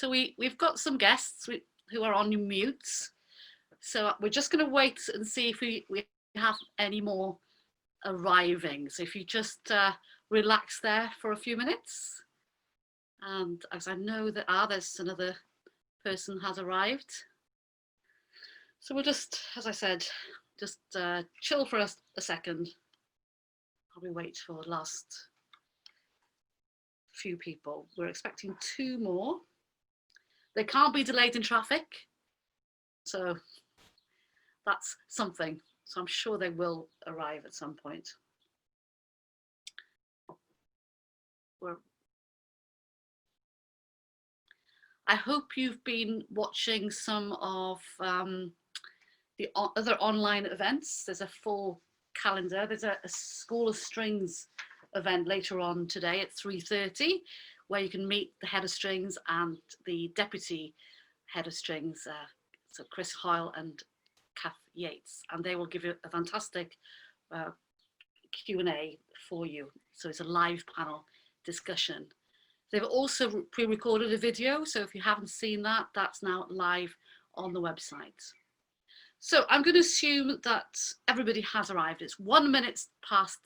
So we've got some guests who are on mute. So we're just going to wait and see if we have any more arriving. So if you just relax there for a few minutes. And as I know that there's another person has arrived. So we'll just, as I said, just chill for a second. Probably wait for the last few people. We're expecting 2 more. They can't be delayed in traffic. So that's something. So I'm sure they will arrive at some point. I hope you've been watching some of the other online events. There's a full calendar. There's a School of Strings event later on today at 3:30, where you can meet the head of strings and the deputy head of strings, so Chris Hoyle and Kath Yates, and they will give you a fantastic Q&A for you. So it's a live panel discussion. They've also pre-recorded a video, so if you haven't seen that, that's now live on the website. So I'm going to assume that everybody has arrived. It's 1 minute past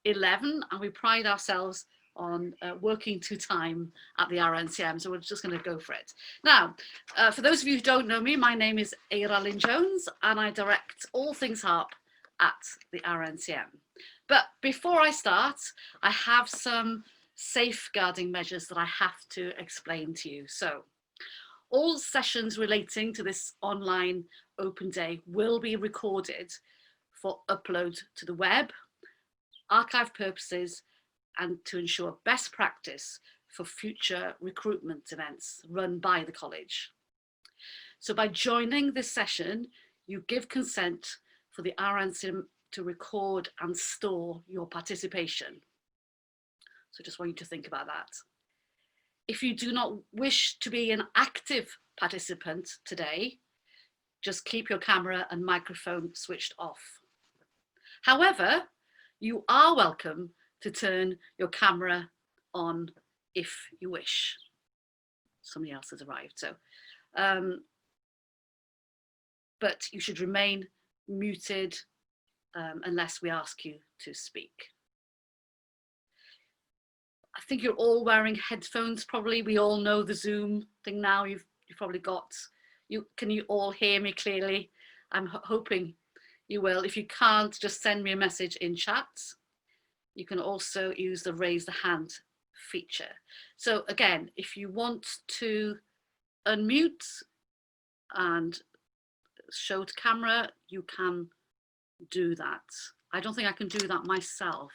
11, and we pride ourselves on working to time at the RNCM, so we're just going to go for it. Now, for those of you who don't know me, my name is Eira Lynn Jones, and I direct all things harp at the RNCM. But before I start, I have some safeguarding measures that I have to explain to you. So all sessions relating to this online open day will be recorded for upload to the web, archive purposes, and to ensure best practice for future recruitment events run by the college. So by joining this session, you give consent for the RNCM to record and store your participation. So just want you to think about that. If you do not wish to be an active participant today, just keep your camera and microphone switched off. However, you are welcome to turn your camera on if you wish. Somebody else has arrived, so. But you should remain muted unless we ask you to speak. I think you're all wearing headphones probably. We all know the Zoom thing now. You've probably got, can you all hear me clearly? I'm hoping you will. If you can't, just send me a message in chat. You can also use the raise the hand feature. So again, if you want to unmute and show to camera, you can do that. I don't think I can do that myself.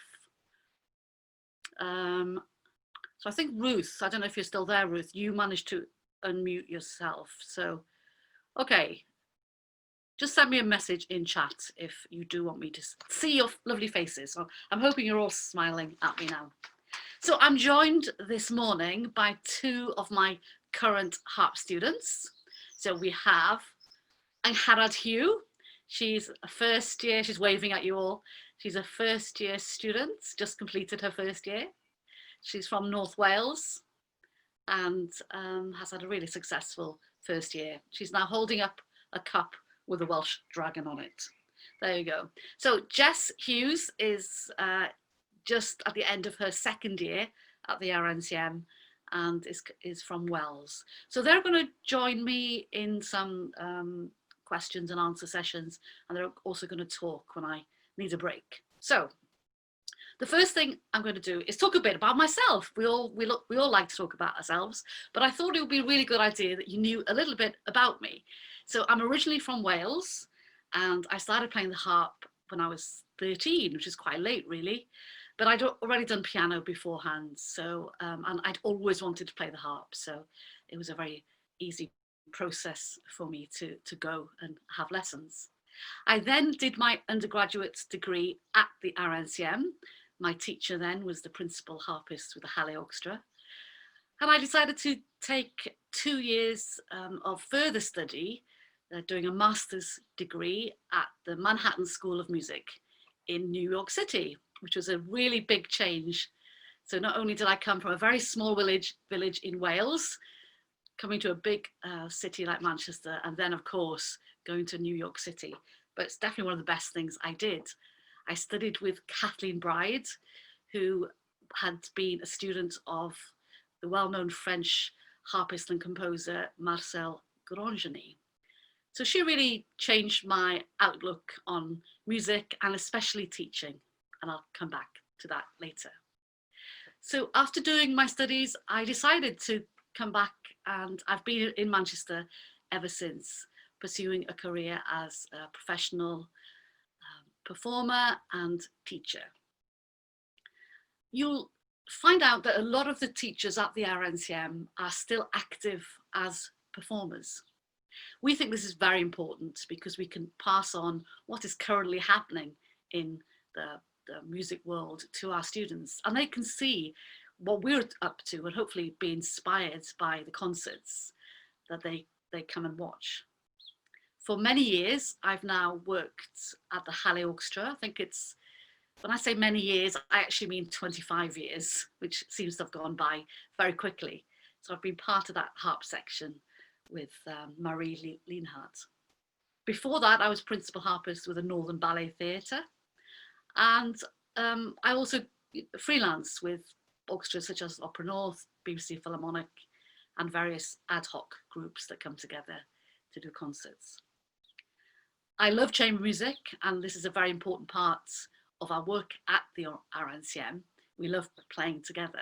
So I think Ruth, I don't know if you're still there, Ruth, you managed to unmute yourself. So, okay, just send me a message in chat if you do want me to see your lovely faces. So I'm hoping you're all smiling at me now. So I'm joined this morning by 2 of my current harp students. So we have Angharad Hugh. She's a first year, she's waving at you all. She's a first year student, just completed her first year. She's from North Wales and has had a really successful first year. She's now holding up a cup with a Welsh dragon on it. There you go. So Jess Hughes is just at the end of her second year at the RNCM and is from Wales. So they're going to join me in some questions and answer sessions, and they're also going to talk when I need a break. So the first thing I'm going to do is talk a bit about myself. We all like to talk about ourselves, but I thought it would be a really good idea that you knew a little bit about me. So I'm originally from Wales, and I started playing the harp when I was 13, which is quite late really, but I'd already done piano beforehand. So, and I'd always wanted to play the harp. So it was a very easy process for me to go and have lessons. I then did my undergraduate degree at the RNCM. My teacher then was the principal harpist with the Halle Orchestra. And I decided to take 2 years of further study, doing a master's degree at the Manhattan School of Music in New York City, which was a really big change. So not only did I come from a very small village in Wales, coming to a big city like Manchester, and then of course going to New York City. But it's definitely one of the best things I did. I studied with Kathleen Bride, who had been a student of the well-known French harpist and composer Marcel Grangeny. So she really changed my outlook on music and especially teaching, and I'll come back to that later. So after doing my studies, I decided to come back, and I've been in Manchester ever since, pursuing a career as a professional performer and teacher. You'll find out that a lot of the teachers at the RNCM are still active as performers. We think this is very important because we can pass on what is currently happening in the music world to our students, and they can see what we're up to and hopefully be inspired by the concerts that they come and watch. For many years, I've now worked at the Halle Orchestra. I think it's, when I say many years, I actually mean 25 years, which seems to have gone by very quickly. So I've been part of that harp section with Marie Lienhardt. Before that, I was principal harpist with the Northern Ballet Theatre. And I also freelance with orchestras such as Opera North, BBC Philharmonic, and various ad hoc groups that come together to do concerts. I love chamber music, and this is a very important part of our work at the RNCM. We love playing together.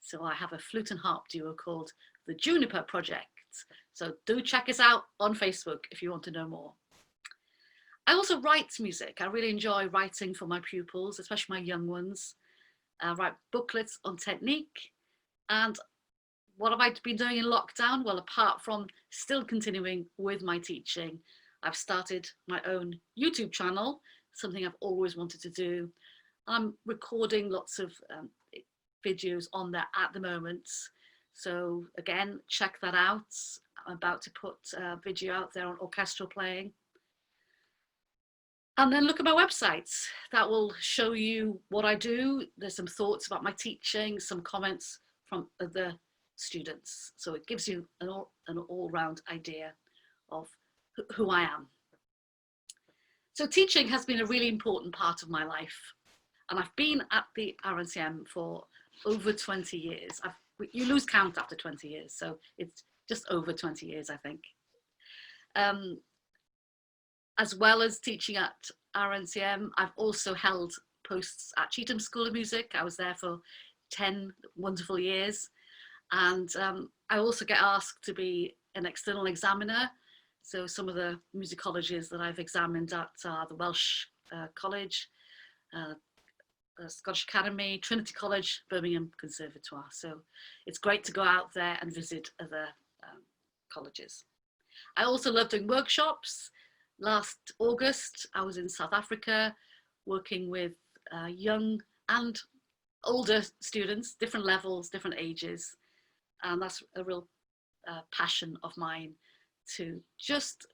So I have a flute and harp duo called the Juniper Project. So do check us out on Facebook if you want to know more. I also write music. I really enjoy writing for my pupils, especially my young ones. I write booklets on technique. And what have I been doing in lockdown? Well, apart from still continuing with my teaching, I've started my own YouTube channel, something I've always wanted to do. I'm recording lots of videos on there at the moment. So again, check that out. I'm about to put a video out there on orchestral playing. And then look at my website. That will show you what I do. There's some thoughts about my teaching, some comments from other students. So it gives you an all-round idea of who I am. So teaching has been a really important part of my life. And I've been at the RNCM for over 20 years. You lose count after 20 years, so it's just over 20 years, I think. As well as teaching at RNCM, I've also held posts at Cheetham School of Music. I was there for 10 wonderful years. And I also get asked to be an external examiner. So some of the music colleges that I've examined at are the Welsh College, the Scottish Academy, Trinity College, Birmingham Conservatoire. So it's great to go out there and visit other colleges. I also love doing workshops. Last August, I was in South Africa working with young and older students, different levels, different ages. And that's a real passion of mine, to just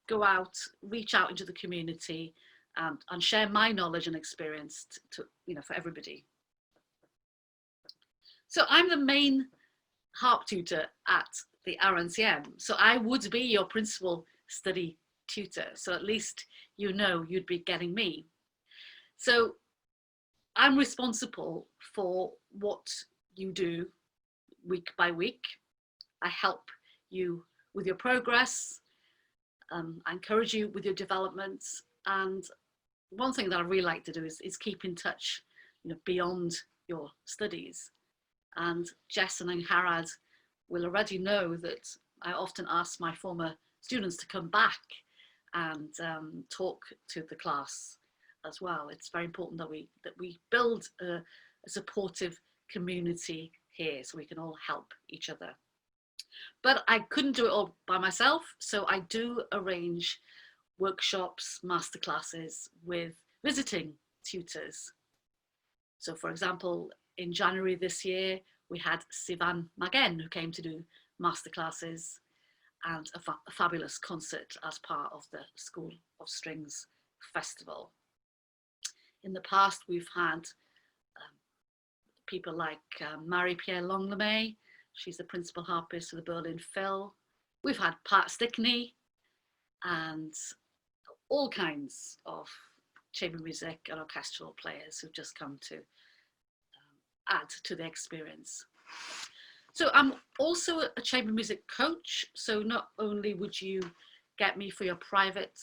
go out, reach out into the community and share my knowledge and experience to, for everybody. So I'm the main harp tutor at the RNCM. So I would be your principal study tutor. So at least you'd be getting me. So I'm responsible for what you do week by week. I help you with your progress. I encourage you with your developments. And one thing that I really like to do is keep in touch, beyond your studies. And Jess and Harad will already know that I often ask my former students to come back and talk to the class as well. It's very important that we build a supportive community here so we can all help each other. But I couldn't do it all by myself, so I do arrange workshops, masterclasses with visiting tutors. So for example, in January this year, we had Sivan Magen, who came to do masterclasses and a fabulous concert as part of the School of Strings Festival. In the past, we've had people like Marie-Pierre Longlemay, She's the principal harpist of the Berlin Phil. We've had Pat Stickney and all kinds of chamber music and orchestral players who've just come to add to the experience. So I'm also a chamber music coach. So not only would you get me for your private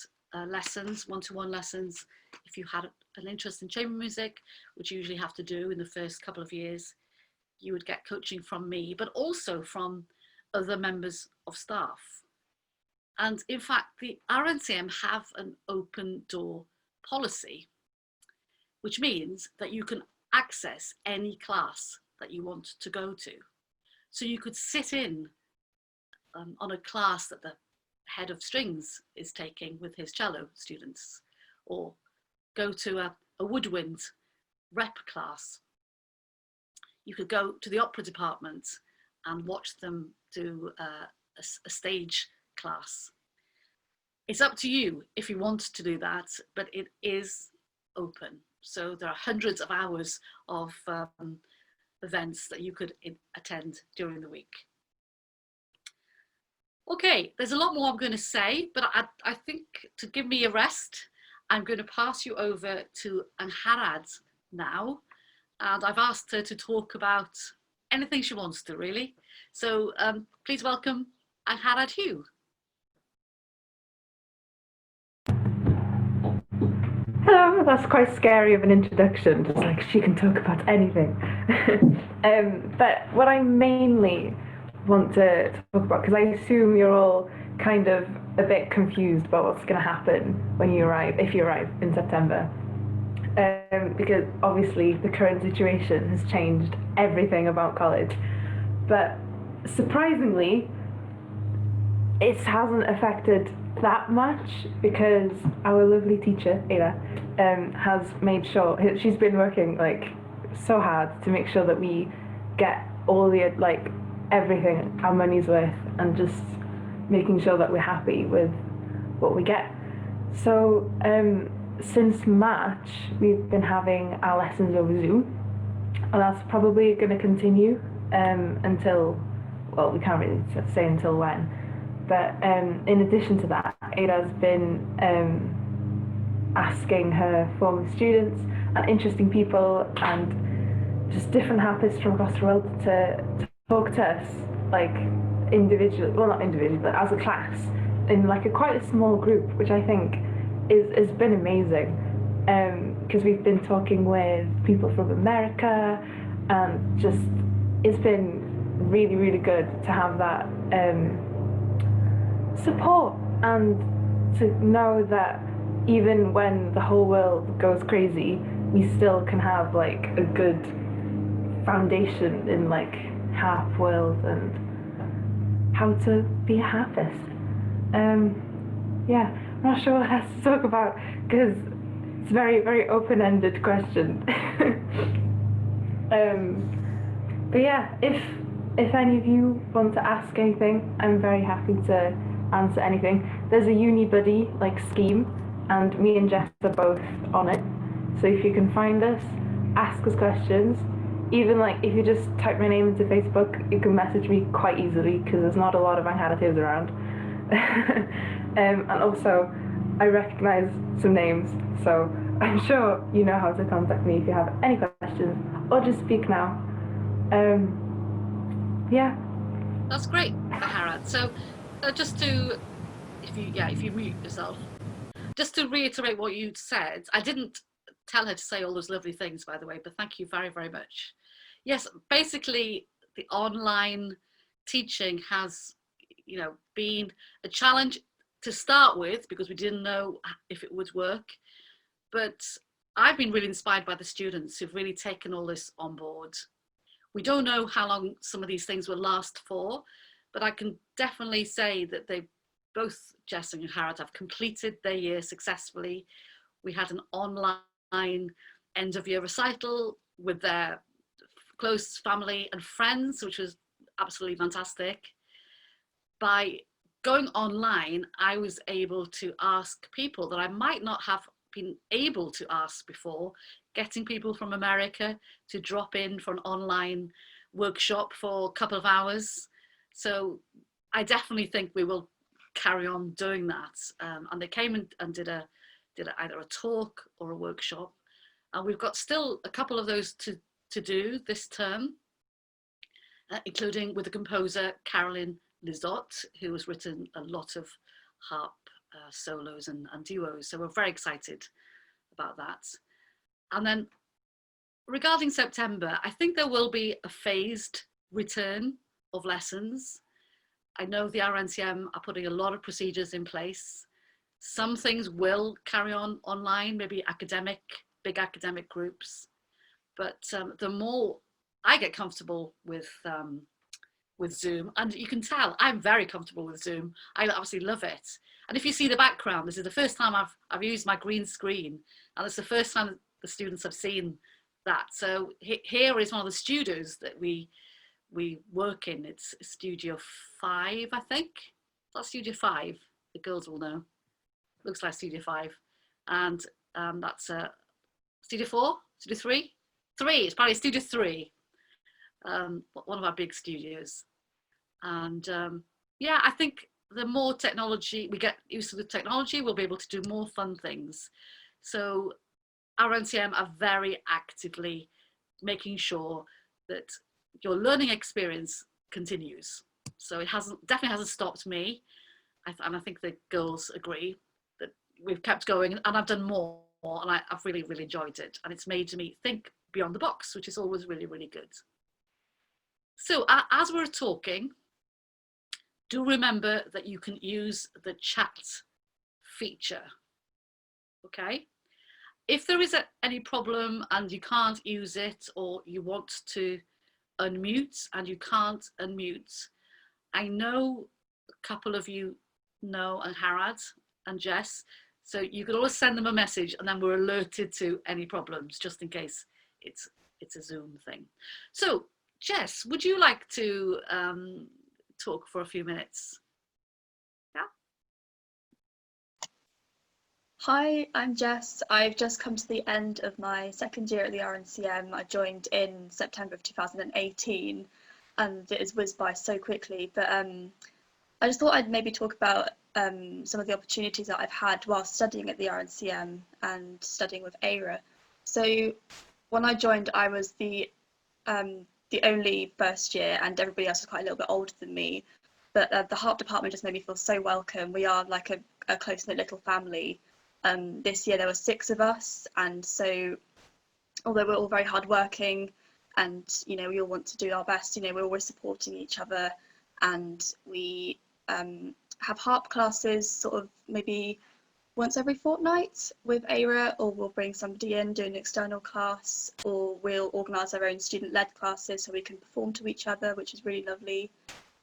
lessons, one-to-one lessons, if you had an interest in chamber music, which you usually have to do in the first couple of years, you would get coaching from me, but also from other members of staff. And in fact, the RNCM have an open door policy, which means that you can access any class that you want to go to. So you could sit in on a class that the head of strings is taking with his cello students, or go to a woodwind rep class. You could go to the opera department and watch them do a stage class. It's up to you if you want to do that, but it is open. So there are hundreds of hours of events that you could attend during the week. Okay, there's a lot more I'm going to say, but I think to give me a rest, I'm going to pass you over to Angharad now. And I've asked her to talk about anything she wants to, really. So please welcome Angharad Hugh. Hello, that's quite scary of an introduction, just like she can talk about anything. But what I mainly want to talk about, because I assume you're all kind of a bit confused about what's going to happen when you arrive, if you arrive in September. Because obviously the current situation has changed everything about college. But surprisingly, it hasn't affected that much, because our lovely teacher, Ada, has made sure, she's been working like so hard to make sure that we get all the, like, everything our money's worth, and just making sure that we're happy with what we get. So since March, we've been having our lessons over Zoom, and that's probably going to continue until, well, we can't really say until when. But in addition to that, Ada's been asking her former students and interesting people and just different harpists from across the world to talk to us, like individually, well, not individually, but as a class, in like quite a small group, which I think has been amazing, because we've been talking with people from America, and just it's been really, really good to have that support, and to know that even when the whole world goes crazy, we still can have like a good foundation in like harp world and how to be a harpist. Yeah, I'm not sure what else to talk about, because it's a very, very open-ended question. But yeah, if any of you want to ask anything, I'm very happy to answer anything. There's a uni buddy like scheme, and me and Jess are both on it. So if you can find us, ask us questions. Even like if you just type my name into Facebook, you can message me quite easily, because there's not a lot of Angharad around. And also, I recognise some names, so I'm sure you know how to contact me if you have any questions, or just speak now. Yeah. That's great, Angharad. So just to, if you mute yourself, just to reiterate what you said, I didn't tell her to say all those lovely things, by the way, but thank you very, very much. Yes, basically the online teaching has, been a challenge to start with, because we didn't know if it would work. But I've been really inspired by the students who've really taken all this on board. We don't know how long some of these things will last for, but I can definitely say that both Jess and Harrod have completed their year successfully. We had an online end of year recital with their close family and friends, which was absolutely fantastic. By going online, I was able to ask people that I might not have been able to ask before, getting people from America to drop in for an online workshop for a couple of hours. So I definitely think we will carry on doing that. And they came and did either a talk or a workshop. And we've got still a couple of those to do this term, including with the composer Caroline Lizotte, who has written a lot of harp solos and duos. So we're very excited about that. And then regarding September, I think there will be a phased return of lessons. I know the RNCM are putting a lot of procedures in place. Some things will carry on online, maybe big academic groups. But the more I get comfortable with Zoom, and you can tell I'm very comfortable with Zoom. I obviously love it. And if you see the background, this is the first time I've used my green screen, and it's the first time the students have seen that. So here is one of the studios that we work in. It's Studio 5, I think. That's Studio 5. The girls will know. Looks like Studio 5. And that's Studio 4, Studio 3? 3, it's probably Studio 3. One of our big studios. And yeah, I think the more technology, we get used to the technology, we'll be able to do more fun things. So RNCM are very actively making sure that your learning experience continues. So it definitely hasn't stopped me. And I think the girls agree that we've kept going, and I've done more, and I've really, really enjoyed it. And it's made me think beyond the box, which is always really, really good. So as we're talking, do remember that you can use the chat feature, okay? If there is any problem and you can't use it, or you want to unmute and you can't unmute, I know a couple of you know, and Harad and Jess, so you could always send them a message and then we're alerted to any problems, just in case it's a Zoom thing. So Jess, would you like to talk for a few minutes? Yeah. Hi, I'm Jess. I've just come to the end of my second year at the RNCM. I joined in September of 2018 and it has whizzed by so quickly, but I just thought I'd maybe talk about some of the opportunities that I've had while studying at the RNCM and studying with AIRA. So when I joined, I was the only first year, and everybody else was quite a little bit older than me. But the harp department just made me feel so welcome. We are like a close-knit little family. This year there were 6 of us, and so although we're all very hardworking, and we all want to do our best, we're always supporting each other, and we have harp classes sort of maybe once every fortnight with AIRA, or we'll bring somebody in, do an external class, or we'll organise our own student-led classes so we can perform to each other, which is really lovely.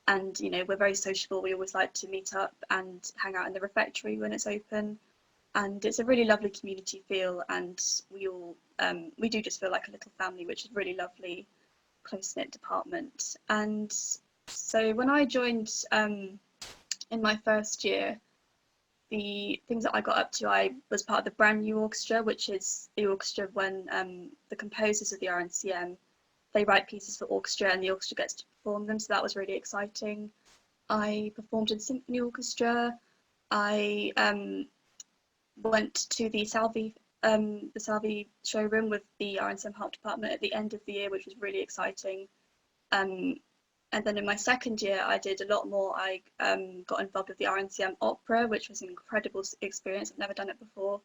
And we're very sociable. We always like to meet up and hang out in the refectory when it's open, and it's a really lovely community feel, and we do just feel like a little family, which is really lovely, close-knit department. And so when I joined in my first year, the things that I got up to, I was part of the brand new orchestra, which is the orchestra when the composers of the RNCM, they write pieces for orchestra and the orchestra gets to perform them, so that was really exciting. I performed in symphony orchestra. I went to the Salvi showroom with the RNCM Harp department at the end of the year, which was really exciting. And then in my second year, I did a lot more. I got involved with the RNCM Opera, which was an incredible experience. I've never done it before.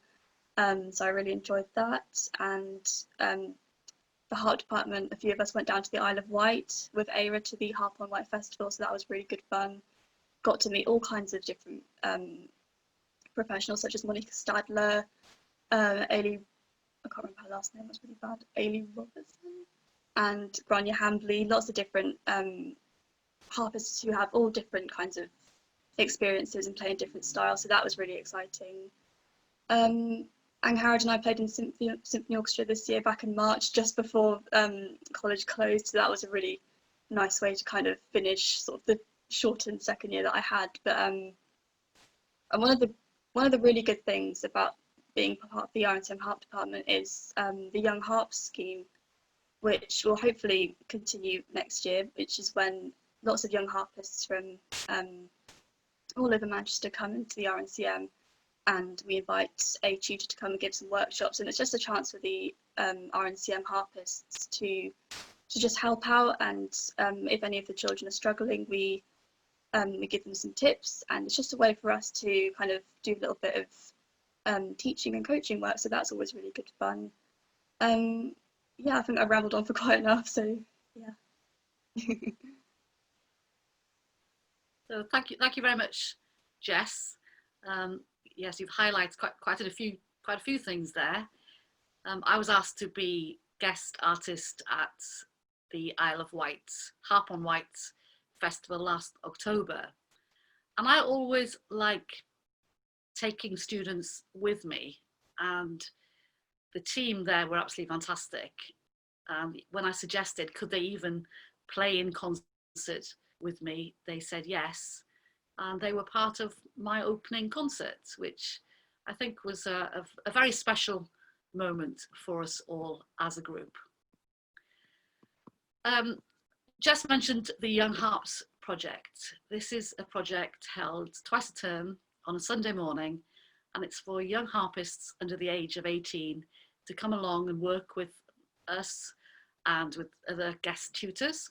So I really enjoyed that. And the Harp department, a few of us went down to the Isle of Wight with AIRA to the Harp on Wight Festival. So that was really good fun. Got to meet all kinds of different professionals, such as Monica Stadler, Ailey, I can't remember her last name, was really bad, Ailey Robertson, and Grania Hambley, lots of different harpists who have all different kinds of experiences and play in different styles, so that was really exciting. Harrod and I played in symphony orchestra this year back in March, just before college closed, so that was a really nice way to kind of finish sort of the shortened second year that I had. But and one of the really good things about being part of the RNCM Harp department is the Young Harp scheme. which will hopefully continue next year, which is when lots of young harpists from all over Manchester come into the RNCM, and we invite a tutor to come and give some workshops, and it's just a chance for the RNCM harpists to just help out, and if any of the children are struggling, we give them some tips, and it's just a way for us to kind of do a little bit of teaching and coaching work, so that's always really good fun. Yeah, I think I've rambled on for quite enough, so yeah. So thank you very much, Jess. Yes, you've highlighted quite a few things there. I was asked to be guest artist at the Isle of Wight Harp on Wight festival last October, and I always like taking students with me, and the team there were absolutely fantastic. When I suggested could they even play in concert with me, they said yes, and they were part of my opening concert, which I think was a very special moment for us all as a group. Jess mentioned the Young Harps project. This is a project held twice a term on a Sunday morning, and it's for young harpists under the age of 18 to come along and work with us and with other guest tutors.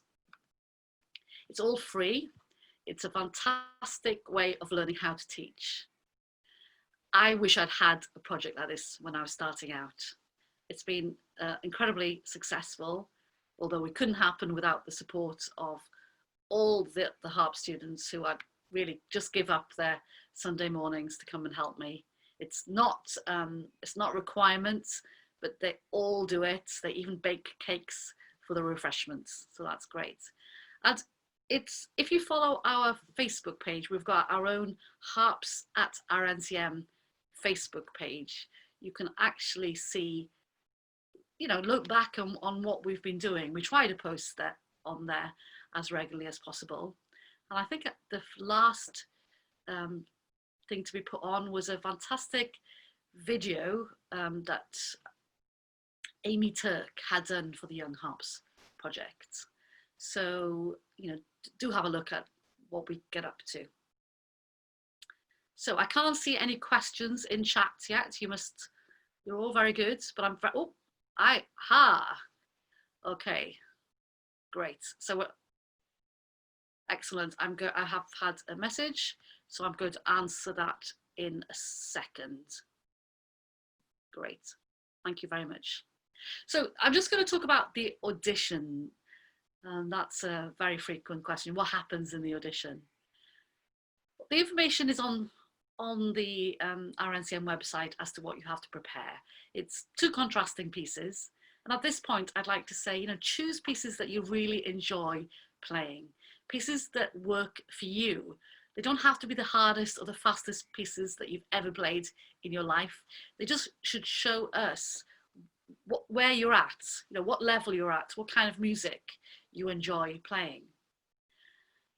It's all free. It's a fantastic way of learning how to teach. I wish I'd had a project like this when I was starting out. It's been incredibly successful, although it couldn't happen without the support of all the harp students who I'd really just give up their Sunday mornings to come and help me. It's not requirements, but they all do it. They even bake cakes for the refreshments, so that's great. And if you follow our Facebook page, we've got our own Harps at RNCM Facebook page. You can actually see, look back on what we've been doing. We try to post that on there as regularly as possible. And I think the last thing to be put on was a fantastic video that Amy Turk had done for the Young Harps project. So, do have a look at what we get up to. So I can't see any questions in chat yet. You're all very good, but okay, great. So excellent. I have had a message, so I'm going to answer that in a second. Great, thank you very much. So I'm just going to talk about the audition. That's a very frequent question. What happens in the audition? The information is on the RNCM website as to what you have to prepare. It's 2 contrasting pieces. And at this point, I'd like to say, choose pieces that you really enjoy playing, pieces that work for you. They don't have to be the hardest or the fastest pieces that you've ever played in your life. They just should show us where you're at, what level you're at, what kind of music you enjoy playing.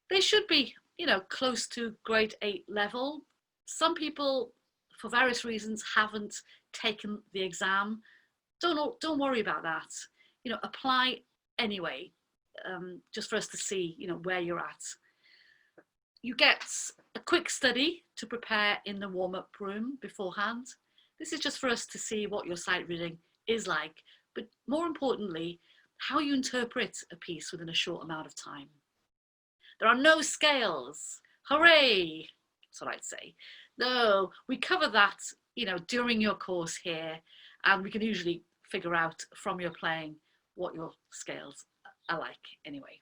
They should be, close to grade 8 level. Some people, for various reasons, haven't taken the exam. Don't worry about that. Apply anyway, just for us to see, where you're at. You get a quick study to prepare in the warm-up room beforehand. This is just for us to see what your sight reading is like, but more importantly, how you interpret a piece within a short amount of time. There are no scales. Hooray! That's what I'd say. No, we cover that, during your course here, and we can usually figure out from your playing what your scales are like anyway.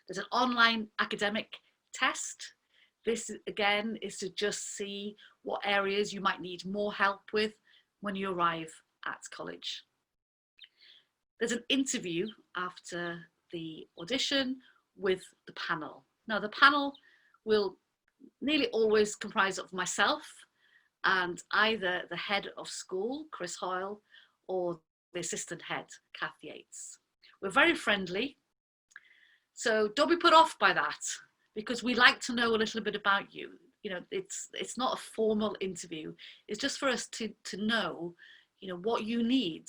There's an online academic test. This again is to just see what areas you might need more help with when you arrive at college. There's an interview after the audition with the panel. Now the panel will nearly always comprise of myself and either the head of school, Chris Hoyle, or the assistant head, Kath Yates. We're very friendly, so don't be put off by that, because we like to know a little bit about you. It's not a formal interview. It's just for us to know, what you need.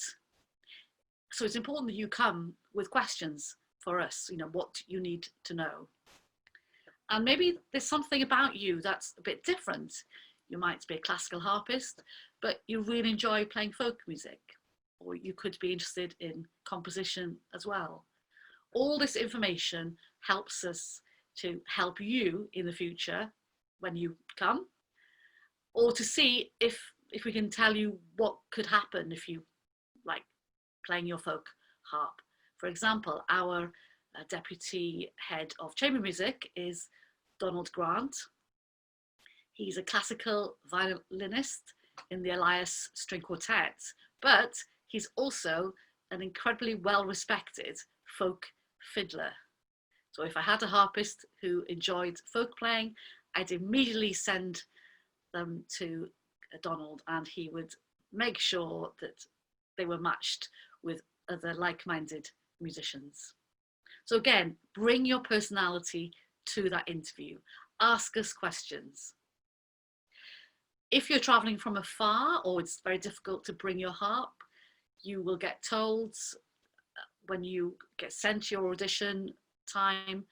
So it's important that you come with questions for us, you know, what you need to know. And maybe there's something about you that's a bit different. You might be a classical harpist, but you really enjoy playing folk music, or you could be interested in composition as well. All this information helps us to help you in the future when you come, or to see if we can tell you what could happen if you like playing your folk harp. For example, our deputy head of chamber music is Donald Grant. He's a classical violinist in the Elias String Quartet, but he's also an incredibly well-respected folk fiddler. So if I had a harpist who enjoyed folk playing, I'd immediately send them to Donald, and he would make sure that they were matched with other like-minded musicians. So again, bring your personality to that interview. Ask us questions. If you're traveling from afar or it's very difficult to bring your harp, you will get told when you get sent your audition time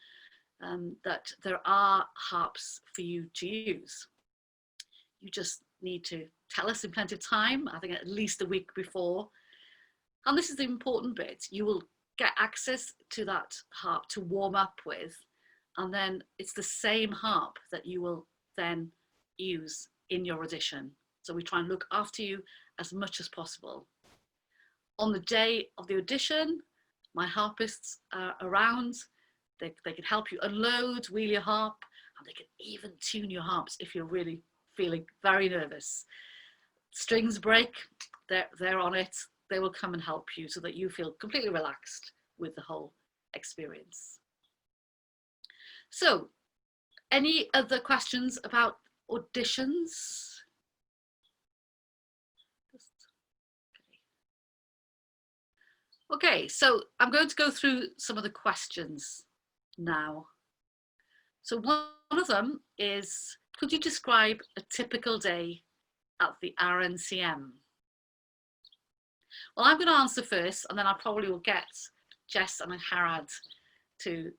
that there are harps for you to use. You just need to tell us in plenty of time, I think at least a week before. And this is the important bit. You will get access to that harp to warm up with, and then it's the same harp that you will then use in your audition. So we try and look after you as much as possible. On the day of the audition, my harpists are around. They can help you unload, wheel your harp, and they can even tune your harps if you're really feeling very nervous. Strings break, they're on it. They will come and help you so that you feel completely relaxed with the whole experience. So, any other questions about auditions? Okay, so I'm going to go through some of the questions now. So one of them is, could you describe a typical day at the RNCM? Well, I'm going to answer first, and then I probably will get Jess and Harad to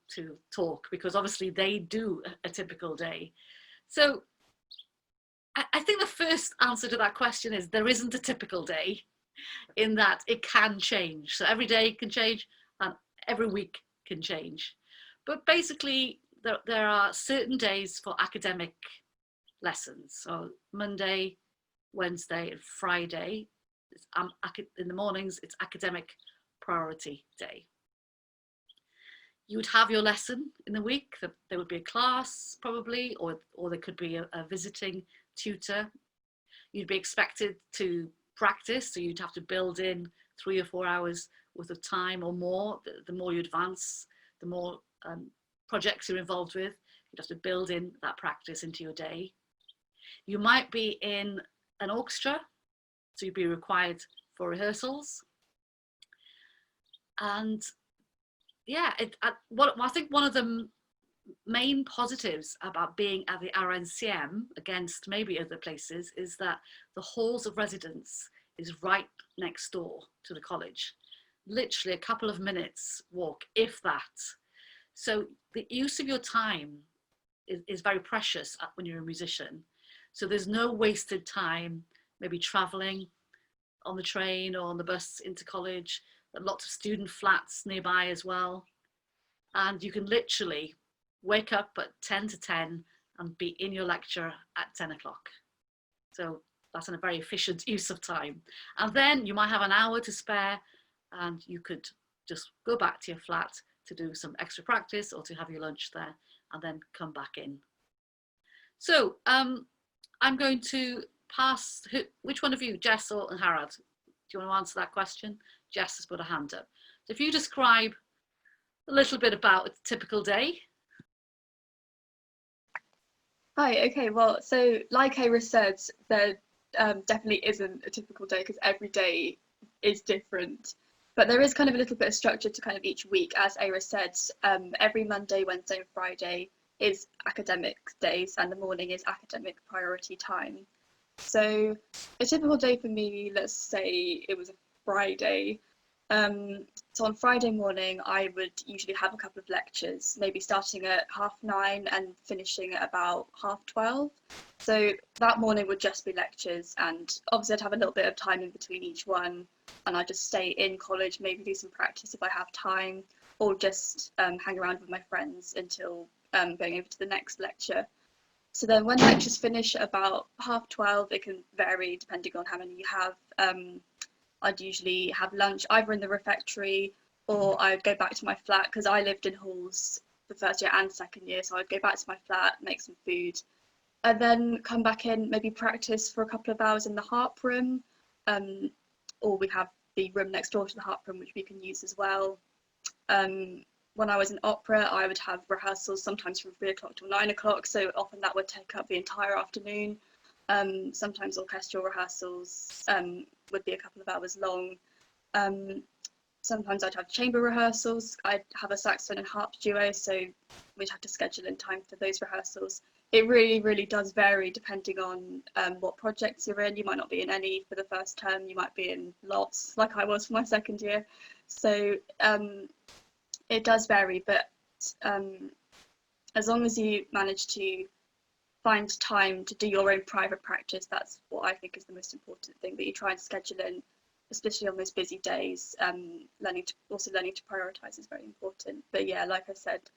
talk, because obviously they do a typical day. So I think the first answer to that question is there isn't a typical day, in that it can change. So every day can change and every week can change. But basically there are certain days for academic lessons. So Monday, Wednesday and Friday, in the mornings, it's academic priority day. You would have your lesson in the week. There would be a class probably, or there could be a visiting tutor. You'd be expected to practice, so you'd have to build in 3 or 4 hours worth of time or more. The more you advance, the more projects you're involved with, you'd have to build in that practice into your day. You might be in an orchestra, so you'd be required for rehearsals. And yeah, I think one of the main positives about being at the RNCM against maybe other places is that the halls of residence is right next door to the college, literally a couple of minutes walk, if that. So the use of your time is very precious when you're a musician. So there's no wasted time, maybe traveling on the train or on the bus into college. There are lots of student flats nearby as well. And you can literally wake up at 10 to 10 and be in your lecture at 10 o'clock. So that's a very efficient use of time. And then you might have an hour to spare and you could just go back to your flat to do some extra practice or to have your lunch there and then come back in. So I'm going to pass, which one of you, Jess or Harad? Do you want to answer that question? Jess has put a hand up. So if you describe a little bit about a typical day. Hi, okay, well, so like Iris said, there definitely isn't a typical day because every day is different. But there is kind of a little bit of structure to kind of each week. As Iris said, every Monday, Wednesday and Friday is academic days and the morning is academic priority time. So a typical day for me, let's say it was a Friday, So on Friday morning, I would usually have a couple of lectures, maybe starting at 9:30 and finishing at about 12:30. So that morning would just be lectures, and obviously I'd have a little bit of time in between each one, and I'd just stay in college, maybe do some practice if I have time, or just hang around with my friends until going over to the next lecture. So then when lectures finish at about 12:30, it can vary depending on how many you have. I'd usually have lunch either in the refectory, or I'd go back to my flat because I lived in halls the first year and second year. So I'd go back to my flat, make some food, and then come back in, maybe practice for a couple of hours in the harp room. Or we have the room next door to the harp room, which we can use as well. When I was in opera, I would have rehearsals sometimes from 3 o'clock till 9 o'clock. So often that would take up the entire afternoon. Sometimes orchestral rehearsals would be a couple of hours long. Sometimes I'd have chamber rehearsals. I'd have a saxophone and harp duo, so we'd have to schedule in time for those rehearsals. It really, really does vary depending on what projects you're in. You might not be in any for the first term, you might be in lots, like I was for my second year. So it does vary, but as long as you manage to find time to do your own private practice, that's what I think is the most important thing, that you try and schedule in, especially on those busy days. Learning to prioritize is very important. But yeah, like I said,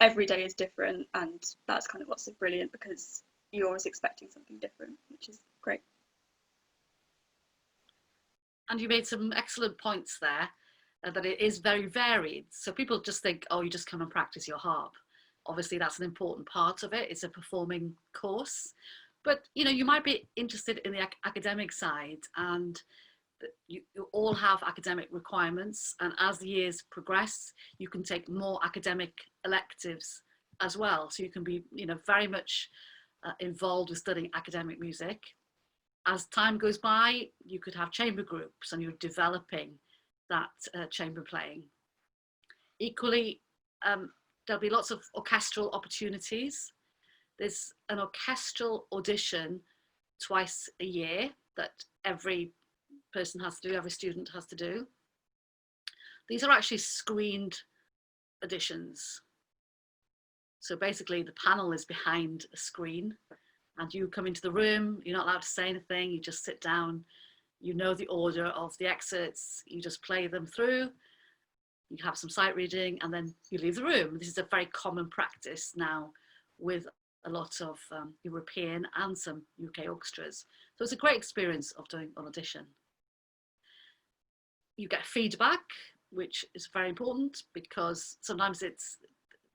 every day is different, and that's kind of what's so brilliant, because you're always expecting something different, which is great. And you made some excellent points there, that it is very varied. So people just think, oh, you just come and practice your harp. Obviously, that's an important part of it. It's a performing course. But, you know, you might be interested in the academic side, and you all have academic requirements. And as the years progress, you can take more academic electives as well. So you can be, you know, very much involved with studying academic music. As time goes by, you could have chamber groups and you're developing that chamber playing. Equally, there'll be lots of orchestral opportunities. There's an orchestral audition twice a year that every person has to do, every student has to do. These are actually screened auditions. So basically the panel is behind a screen and you come into the room, you're not allowed to say anything, you just sit down, you know the order of the excerpts, you just play them through, you have some sight reading, and then you leave the room. This is a very common practice now with a lot of European and some UK orchestras. So it's a great experience of doing an audition. You get feedback, which is very important, because sometimes it's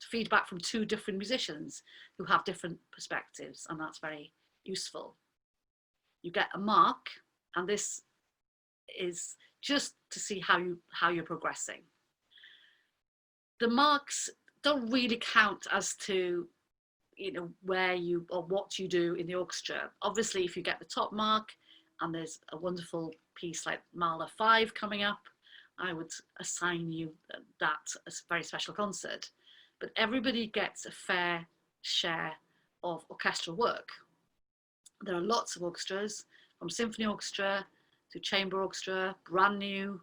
feedback from two different musicians who have different perspectives, and that's very useful. You get a mark, and this is just to see how you're progressing. The marks don't really count as to, you know, where you or what you do in the orchestra. Obviously, if you get the top mark and there's a wonderful piece like Mahler 5 coming up, I would assign you that as a very special concert. But everybody gets a fair share of orchestral work. There are lots of orchestras, from symphony orchestra to chamber orchestra, brand new,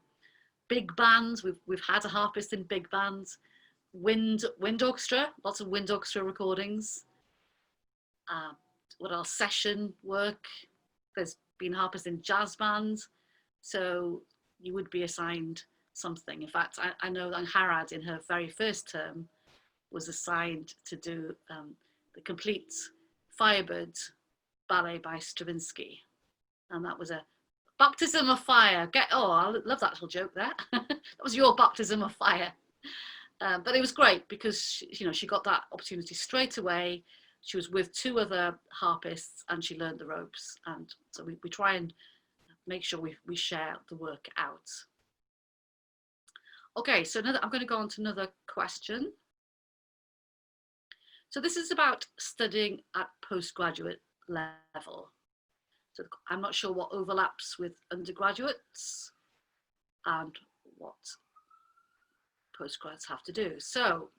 big bands. We've had a harpist in big bands, wind orchestra, lots of wind orchestra recordings. What else? Session work. There's been harpists in jazz bands, so you would be assigned something. In fact, I know that Harad in her very first term was assigned to do the complete Firebird ballet by Stravinsky, and that was a baptism of fire. I love that little joke there. That was your baptism of fire. But it was great because she got that opportunity straight away. She was with two other harpists and she learned the ropes. And so we try and make sure we share the work out. Okay, so I'm going to go on to another question. So this is about studying at postgraduate level. So I'm not sure what overlaps with undergraduates and what postgrads have to do. So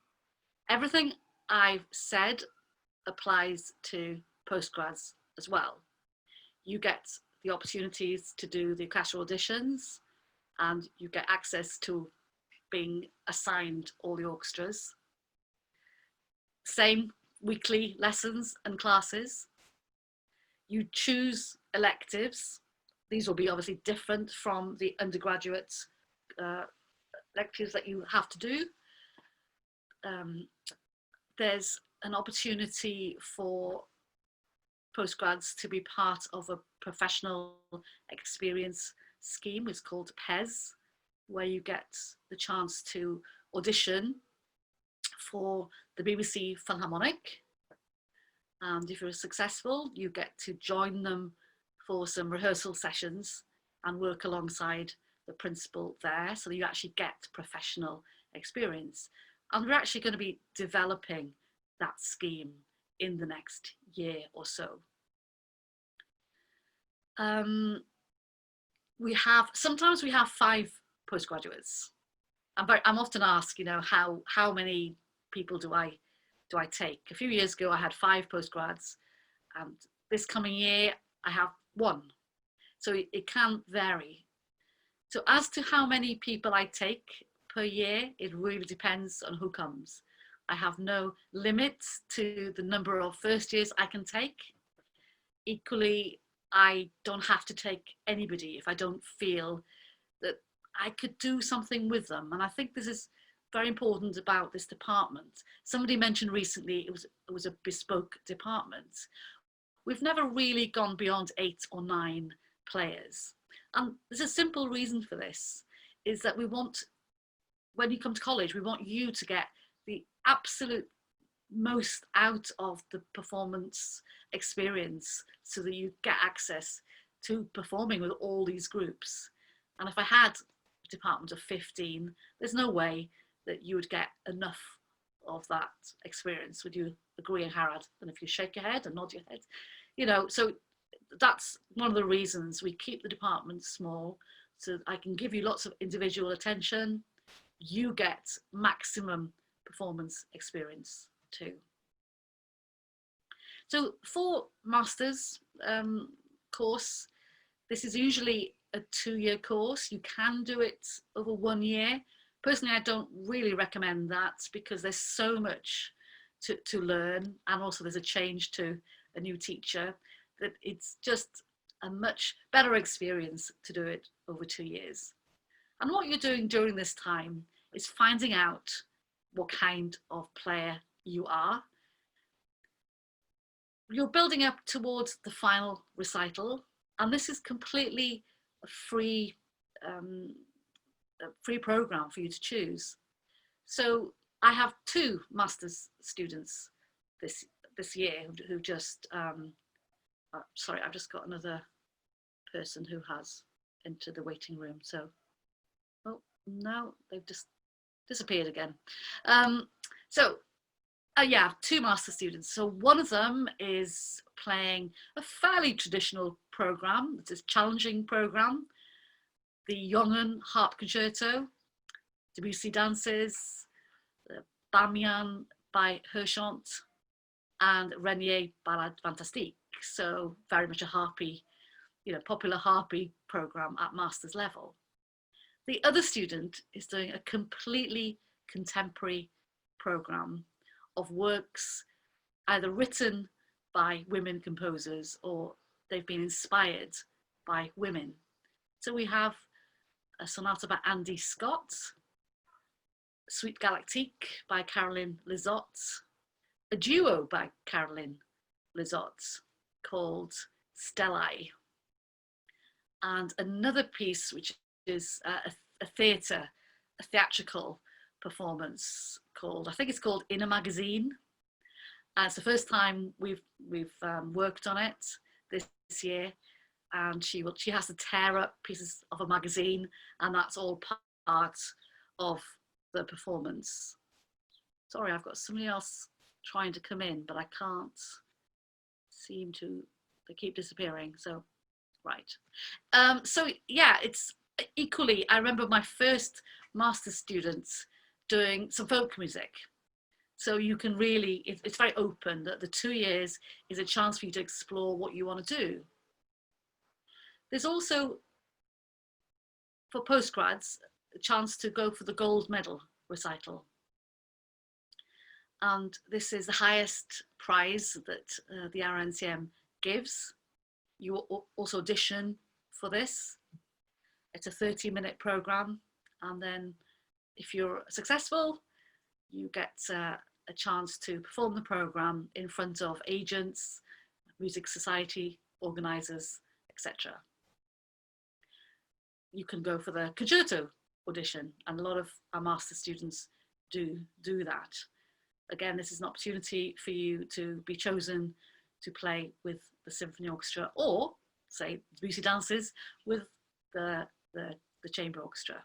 everything I've said applies to postgrads as well. You get the opportunities to do the orchestral auditions and you get access to being assigned all the orchestras. Same weekly lessons and classes. You choose electives. These will be obviously different from the undergraduate electives that you have to do. There's an opportunity for postgrads to be part of a professional experience scheme. It's called PES, where you get the chance to audition for the BBC Philharmonic. And if you're successful, you get to join them for some rehearsal sessions and work alongside the principal there, so that you actually get professional experience. And we're actually going to be developing that scheme in the next year or so. Sometimes we have 5 postgraduates. I'm often asked, you know, how many people do I take? A few years ago, I had 5 postgrads, and this coming year, I have 1. So it can vary. So as to how many people I take per year, it really depends on who comes. I have no limits to the number of first years I can take. Equally, I don't have to take anybody if I don't feel that I could do something with them. And I think this is very important about this department. Somebody mentioned recently it was a bespoke department. We've never really gone beyond 8 or 9 players. And there's a simple reason for this, is that we want, when you come to college, we want you to get the absolute most out of the performance experience, so that you get access to performing with all these groups. And if I had a department of 15, there's no way that you would get enough of that experience. Would you agree, Harad? And if you shake your head and nod your head, you know, so that's one of the reasons we keep the department small, so I can give you lots of individual attention. You get maximum performance experience too. So for master's course, this is usually a 2-year course. You can do it over 1 year. Personally, I don't really recommend that, because there's so much to learn, and also there's a change to a new teacher, that it's just a much better experience to do it over 2 years. And what you're doing during this time is finding out what kind of player you are. You're building up towards the final recital, and this is completely a free program for you to choose. So I have 2 master's students this year who just sorry, I've just got another person who has entered the waiting room. So, oh no, they've just disappeared again. Yeah, 2 master students. So one of them is playing a fairly traditional program. It's a challenging program, the Jongen Harp Concerto, Debussy dances, the Bamian by Herchant, and Renier Ballade Fantastique. So very much a harpy, you know, popular harpy program at master's level. The other student is doing a completely contemporary program of works either written by women composers or they've been inspired by women. So we have a sonata by Andy Scott, Suite Galactique by Caroline Lizotte, a duo by Caroline Lizotte called Stellae, and another piece which is a theatrical performance called, I think it's called In a Magazine. It's the first time we've worked on it this year, and she has to tear up pieces of a magazine, and that's all part of the performance. Sorry, I've got somebody else trying to come in, but I can't seem to, they keep disappearing, so right. So yeah, it's equally, I remember my first master's students doing some folk music. So you can really, it's very open, that the 2 years is a chance for you to explore what you want to do. There's also for postgrads, a chance to go for the gold medal recital. And this is the highest prize that the RNCM gives. You also audition for this. It's a 30-minute program, and then if you're successful, you get a chance to perform the program in front of agents, music society organisers, etc. You can go for the concerto audition, and a lot of our master students do that. Again, this is an opportunity for you to be chosen to play with the symphony orchestra, or say Lucy dances with the chamber orchestra.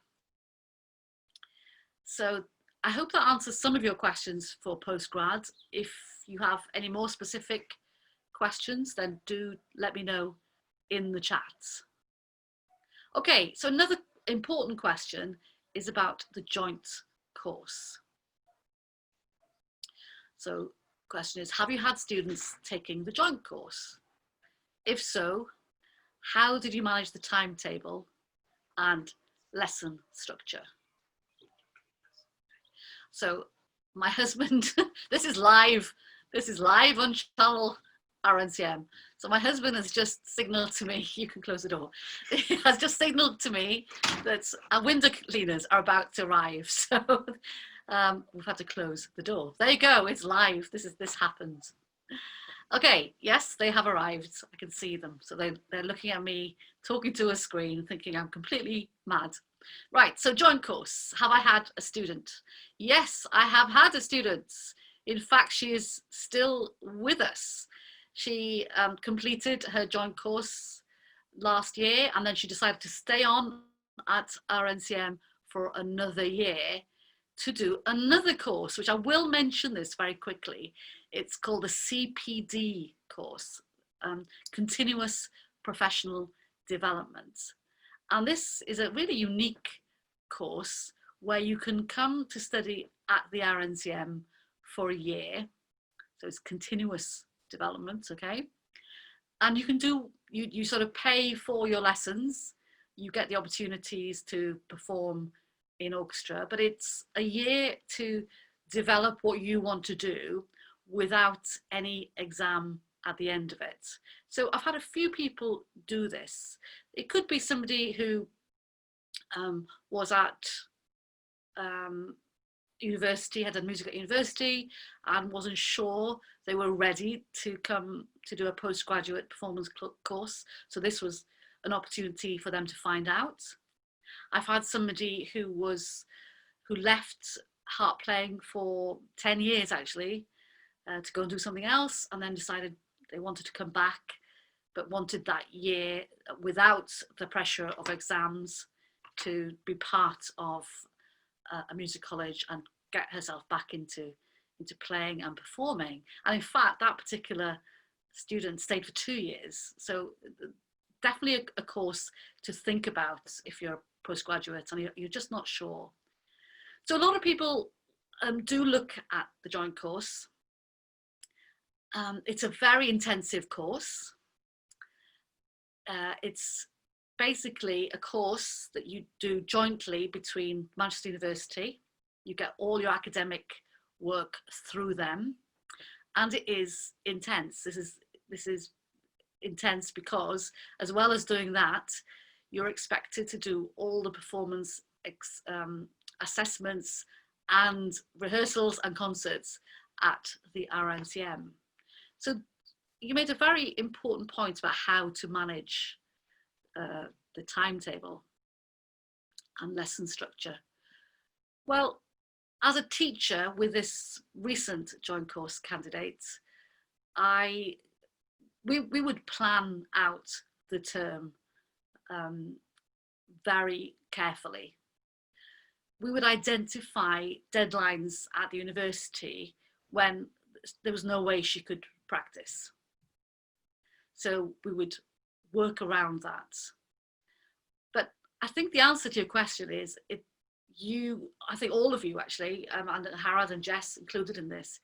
So I hope that answers some of your questions for postgrad. If you have any more specific questions, then do let me know in the chat. Okay, so another important question is about the joint course. So question is, have you had students taking the joint course? If so, how did you manage the timetable and lesson structure? So my husband, this is live on channel RNCM. So my husband has just signaled to me, you can close the door, he has just signaled to me that our window cleaners are about to arrive. So we've had to close the door. There you go, it's live, this happened. Okay, yes, they have arrived, I can see them. So they're looking at me, talking to a screen, thinking I'm completely mad. Right, so joint course, have I had a student? Yes, I have had a student. In fact, she is still with us. She completed her joint course last year, and then she decided to stay on at RNCM for another year to do another course, which I will mention this very quickly. It's called the CPD course, Continuous Professional Development. And this is a really unique course where you can come to study at the RNCM for a year. So it's continuous development, okay? And you can do, you sort of pay for your lessons. You get the opportunities to perform in orchestra, but it's a year to develop what you want to do without any exam at the end of it. So I've had a few people do this. It could be somebody who was at university, had done music at university and wasn't sure they were ready to come to do a postgraduate performance course. So this was an opportunity for them to find out. I've had somebody who left harp playing for 10 years actually to go and do something else, and then decided they wanted to come back, but wanted that year without the pressure of exams to be part of a music college and get herself back into playing and performing. And in fact, that particular student stayed for 2 years. So definitely a course to think about if you're a postgraduate and you're just not sure. So a lot of people do look at the joint course. It's a very intensive course. It's basically a course that you do jointly between Manchester University. You get all your academic work through them, and it is intense. This is intense because, as well as doing that, you're expected to do all the performance assessments and rehearsals and concerts at the RNCM. So you made a very important point about how to manage the timetable and lesson structure. Well, as a teacher with this recent joint course candidate, we would plan out the term very carefully. We would identify deadlines at the university when there was no way she could practice. So we would work around that. But I think the answer to your question is, I think all of you actually, and Harad and Jess included in this,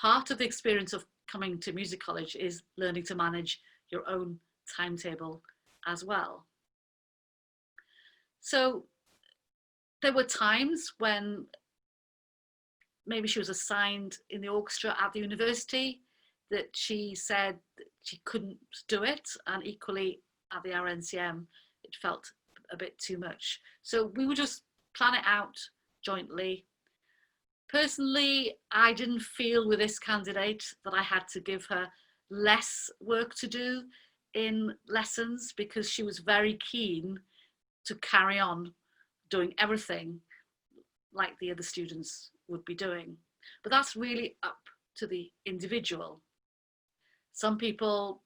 part of the experience of coming to music college is learning to manage your own timetable as well. So there were times when maybe she was assigned in the orchestra at the university that she said that she couldn't do it, and equally at the RNCM it felt a bit too much. So we would just plan it out jointly. Personally, I didn't feel with this candidate that I had to give her less work to do in lessons, because she was very keen to carry on doing everything like the other students would be doing. But that's really up to the individual. Some people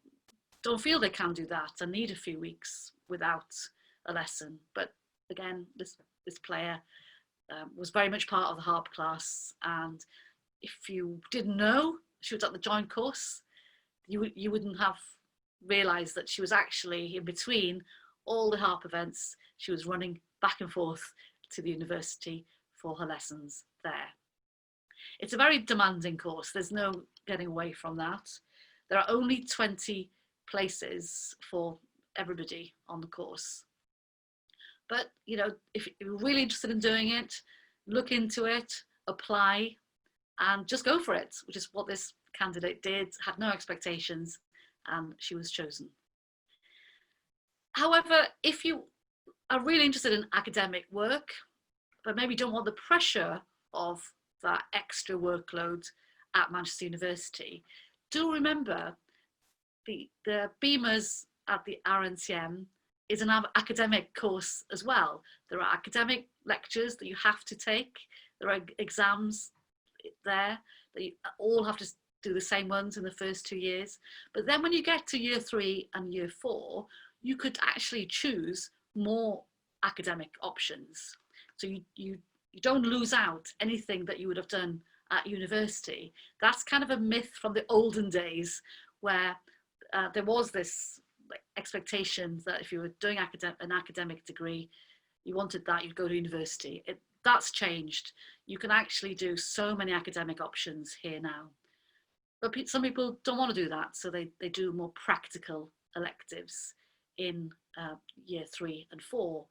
don't feel they can do that and need a few weeks without a lesson. But again, this player was very much part of the harp class, and if you didn't know she was at the joint course, you wouldn't have realised that she was actually in between all the harp events. She was running back and forth to the university for her lessons there. It's a very demanding course. There's no getting away from that. There are only 20 places for everybody on the course. But, you know, if you're really interested in doing it, look into it, apply, and just go for it, which is what this candidate did, had no expectations, and she was chosen. However, if you are really interested in academic work, but maybe don't want the pressure of that extra workload at Manchester University, do remember the BEMAs at the RNCM is an academic course as well. There are academic lectures that you have to take. There are exams there that you all have to do the same ones in the first 2 years. But then when you get to year 3 and year 4, you could actually choose more academic options. So you don't lose out anything that you would have done at university. That's kind of a myth from the olden days, where there was this expectation that if you were doing an academic degree, you wanted that, you'd go to university. That's changed. You can actually do so many academic options here now. But some people don't want to do that, so they do more practical electives in year 3 and 4.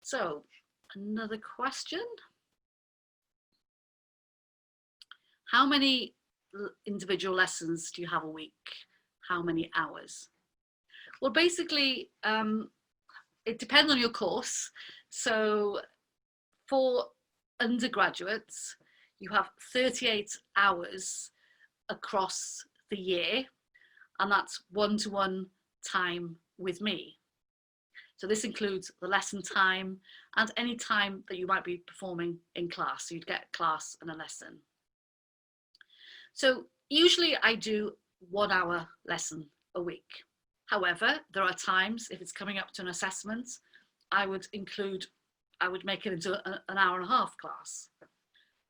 So, another question. How many individual lessons do you have a week? How many hours? Well, basically, it depends on your course. So for undergraduates, you have 38 hours across the year, and that's one-to-one time with me. So this includes the lesson time and any time that you might be performing in class. So you'd get class and a lesson. So usually I do 1 hour lesson a week. However, there are times, if it's coming up to an assessment, I would make it into an hour and a half class.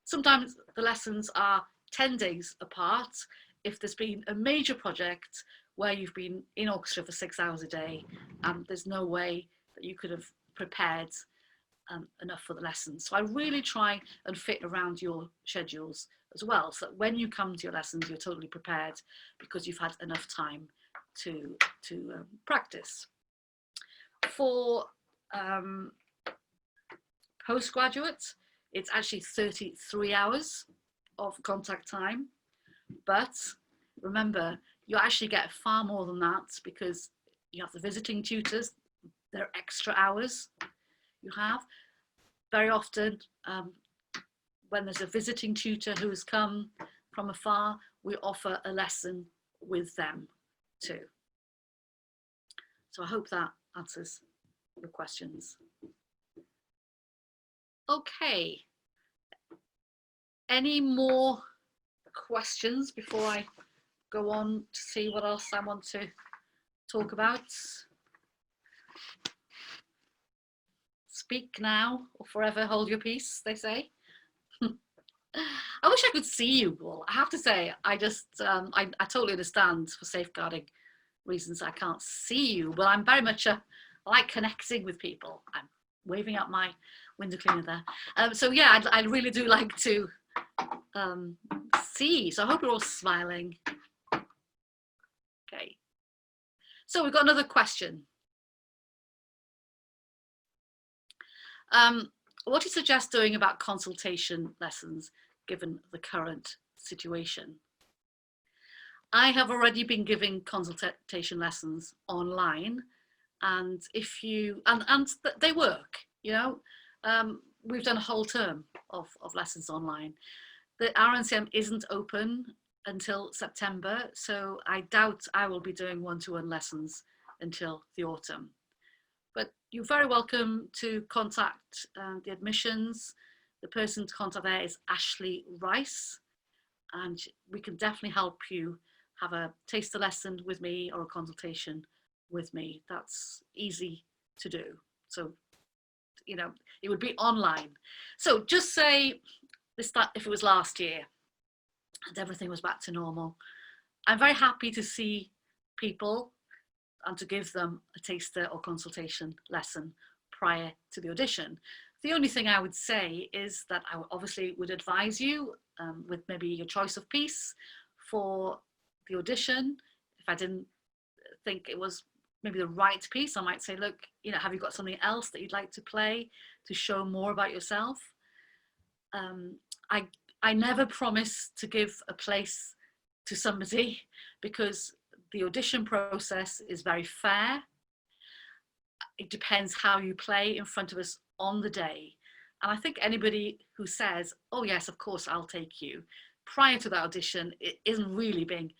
Sometimes the lessons are 10 days apart. If there's been a major project where you've been in orchestra for 6 hours a day, and there's no way that you could have prepared enough for the lessons. So I really try and fit around your schedules as well, so that when you come to your lessons, you're totally prepared because you've had enough time to practice. For postgraduates, it's actually 33 hours of contact time, but remember, you actually get far more than that, because you have the visiting tutors. There are extra hours you have. Very often, when there's a visiting tutor who has come from afar, we offer a lesson with them too. So I hope that answers your questions. Okay. Any more questions before I go on to see what else I want to talk about? Speak now or forever hold your peace, they say. I wish I could see you all. I have to say, I totally understand for safeguarding reasons I can't see you, but I'm very much I like connecting with people. I'm waving out my window cleaner there. So yeah, I really do like to see. So I hope you're all smiling. Okay. So we've got another question. What do you suggest doing about consultation lessons given the current situation? I have already been giving consultation lessons online, and if you and they work, you know. We've done a whole term of lessons online. The RNCM isn't open until September, so I doubt I will be doing one-to-one lessons until the autumn. But you're very welcome to contact the admissions. The person to contact there is Ashley Rice, and we can definitely help you have a taster lesson with me or a consultation with me. That's easy to do. So, you know, it would be online. So just say this, that if it was last year and everything was back to normal, I'm very happy to see people and to give them a taster or consultation lesson prior to the audition. The only thing I would say is that I obviously would advise you with maybe your choice of piece for the audition. If I didn't think it was maybe the right piece, I might say, look, you know, have you got something else that you'd like to play to show more about yourself? I never promise to give a place to somebody because the audition process is very fair. It depends how you play in front of us on the day. And I think anybody who says, oh yes, of course, I'll take you, prior to that audition, it isn't really being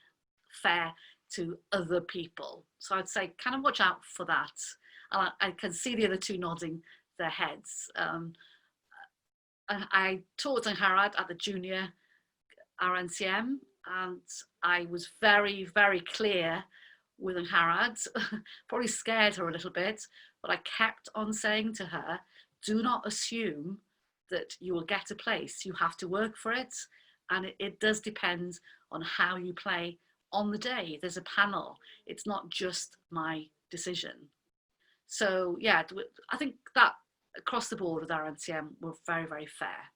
fair to other people. So I'd say kind of watch out for that. And I can see the other two nodding their heads. I taught in Harad at the junior RNCM, and I was very, very clear with Harad, probably scared her a little bit, but I kept on saying to her, do not assume that you will get a place. You have to work for it, and it does depend on how you play on the day. There's a panel. It's not just my decision. So yeah, I think that across the board with RNCM, we're very, very fair.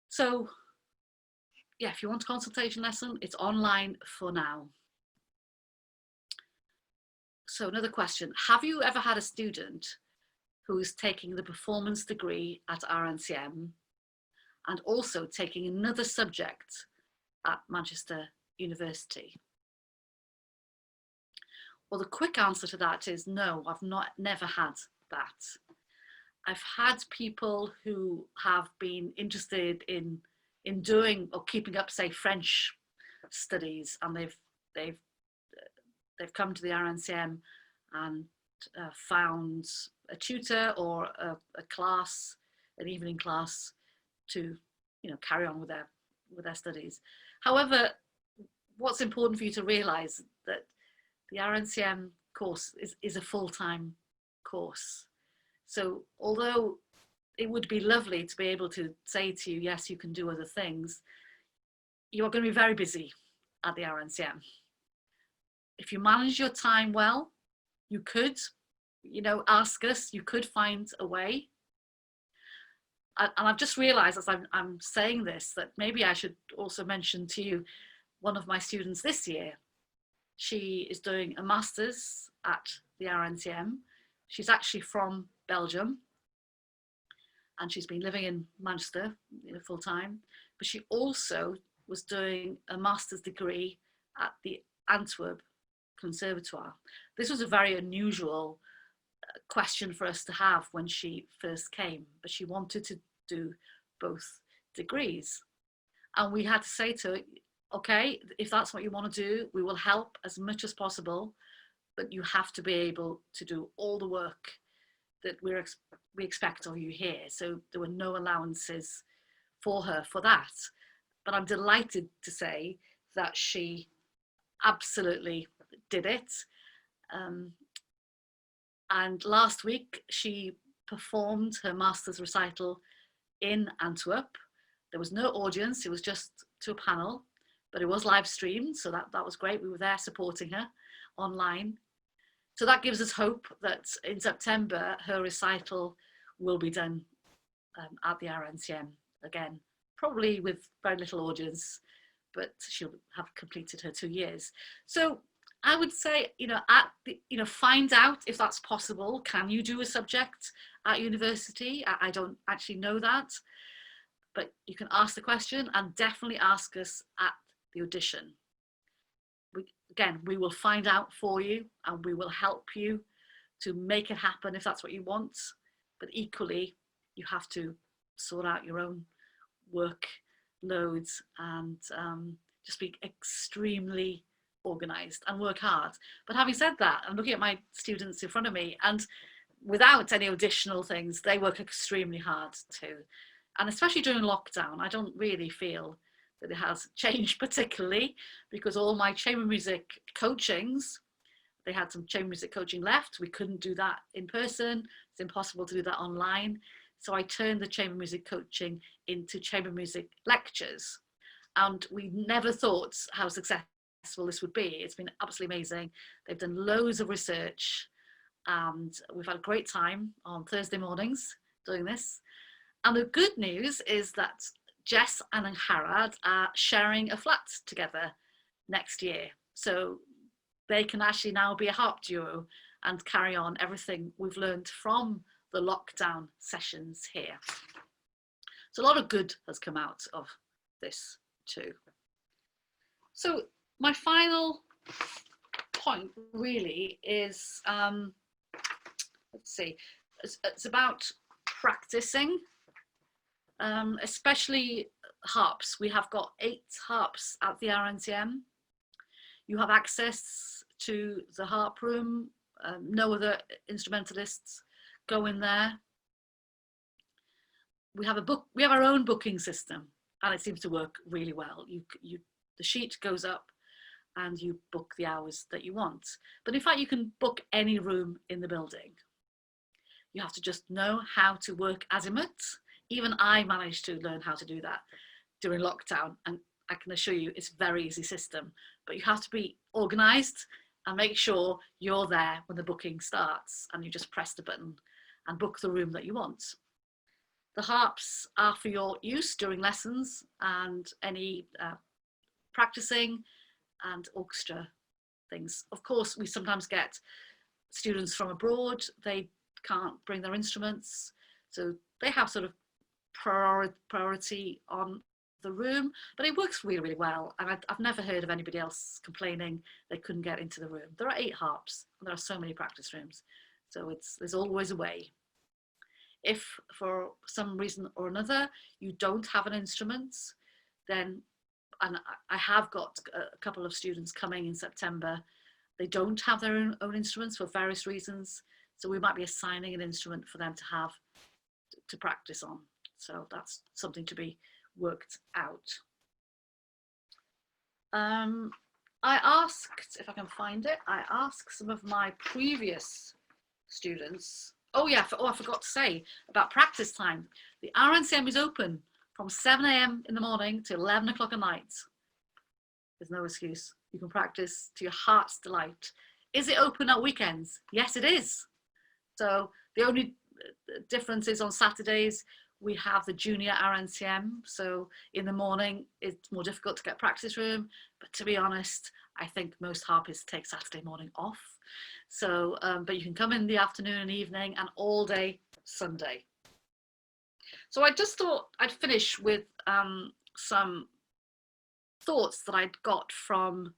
So yeah, if you want a consultation lesson, it's online for now. So another question, have you ever had a student who is taking the performance degree at RNCM and also taking another subject at Manchester University? Well, the quick answer to that is no, I've never had that. I've had people who have been interested in doing or keeping up, say, French studies, and they've come to the RNCM and found a tutor or a class, an evening class, to carry on with their studies. However, what's important for you to realise that the RNCM course is a full-time course. So although it would be lovely to be able to say to you, yes, you can do other things, you are going to be very busy at the RNCM. If you manage your time well, you could, ask us, you could find a way. And I've just realised as I'm saying this, that maybe I should also mention to you one of my students this year. She is doing a master's at the RNCM. She's actually from Belgium, and she's been living in Manchester full time, but she also was doing a master's degree at the Antwerp Conservatoire. This was a very unusual question for us to have when she first came, but she wanted to do both degrees. And we had to say to her, okay, if that's what you want to do, we will help as much as possible, but you have to be able to do all the work that we expect of you here. So there were no allowances for her for that. But I'm delighted to say that she absolutely did it. And last week she performed her master's recital in Antwerp. There was no audience, it was just to a panel, but it was live streamed, so that was great. We were there supporting her online. So that gives us hope that in September her recital will be done at the RNCM again, probably with very little audience, but she'll have completed her 2 years. So I would say, find out if that's possible. Can you do a subject at university? I don't actually know that, but you can ask the question, and definitely ask us at the audition. We will find out for you, and we will help you to make it happen if that's what you want. But equally, you have to sort out your own work loads and just be extremely organized and work hard. But having said that, I'm looking at my students in front of me, and without any additional things, they work extremely hard too. And especially during lockdown, I don't really feel that it has changed particularly, because all my chamber music coachings, they had some chamber music coaching left. We couldn't do that in person. It's impossible to do that online. So I turned the chamber music coaching into chamber music lectures. And we never thought how successful this would be. It's been absolutely amazing. They've done loads of research, and we've had a great time on Thursday mornings doing this. And the good news is that Jess and Harad are sharing a flat together next year. So they can actually now be a harp duo and carry on everything we've learned from the lockdown sessions here. So a lot of good has come out of this too. So my final point really is, let's see, it's about practicing, especially harps. We have got 8 harps at the RNCM. You have access to the harp room. No other instrumentalists go in there. We have our own booking system, and it seems to work really well. The sheet goes up and you book the hours that you want. But in fact, you can book any room in the building. You have to just know how to work Azimuth. Even I managed to learn how to do that during lockdown, and I can assure you it's a very easy system, but you have to be organized and make sure you're there when the booking starts, and you just press the button and book the room that you want. The harps are for your use during lessons and any practicing and orchestra things. Of course, we sometimes get students from abroad. They can't bring their instruments, so they have sort of priority on the room, but it works really, really well. And I've never heard of anybody else complaining they couldn't get into the room. There are 8 harps, and there are so many practice rooms, so there's always a way. If for some reason or another you don't have an instrument, then, and I have got a couple of students coming in September, they don't have their own instruments for various reasons, so we might be assigning an instrument for them to have to practice on. So that's something to be worked out. I asked, if I can find it, I asked some of my previous students, I forgot to say about practice time. The RNCM is open from 7 a.m. in the morning to 11 o'clock at night. There's no excuse. You can practice to your heart's delight. Is it open at weekends? Yes, it is. So the only difference is on Saturdays, we have the junior RNCM. So in the morning, it's more difficult to get practice room. But to be honest, I think most harpists take Saturday morning off. So, but you can come in the afternoon and evening and all day Sunday. So I just thought I'd finish with some thoughts that I'd got from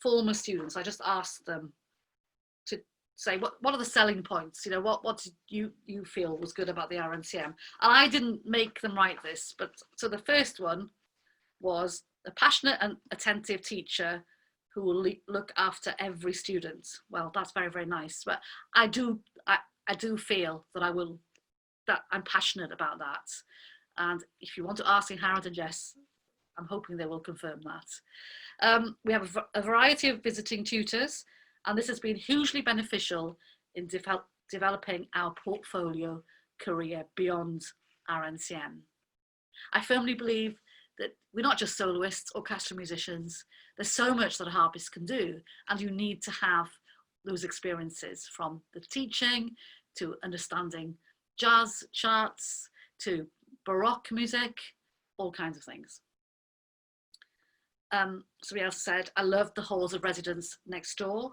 former students. I just asked them to say, what are the selling points? What did you feel was good about the RNCM? And I didn't make them write this, but so the first one was a passionate and attentive teacher who will look after every student. Well, that's very, very nice. But I do feel that I'm passionate about that. And if you want to ask Harad and Jess, I'm hoping they will confirm that. We have a variety of visiting tutors, and this has been hugely beneficial in developing our portfolio career beyond RNCM. I firmly believe that we're not just soloists, orchestral musicians. There's so much that a harpist can do, and you need to have those experiences, from the teaching to understanding jazz charts to Baroque music, all kinds of things. somebody else said, I loved the halls of residence next door.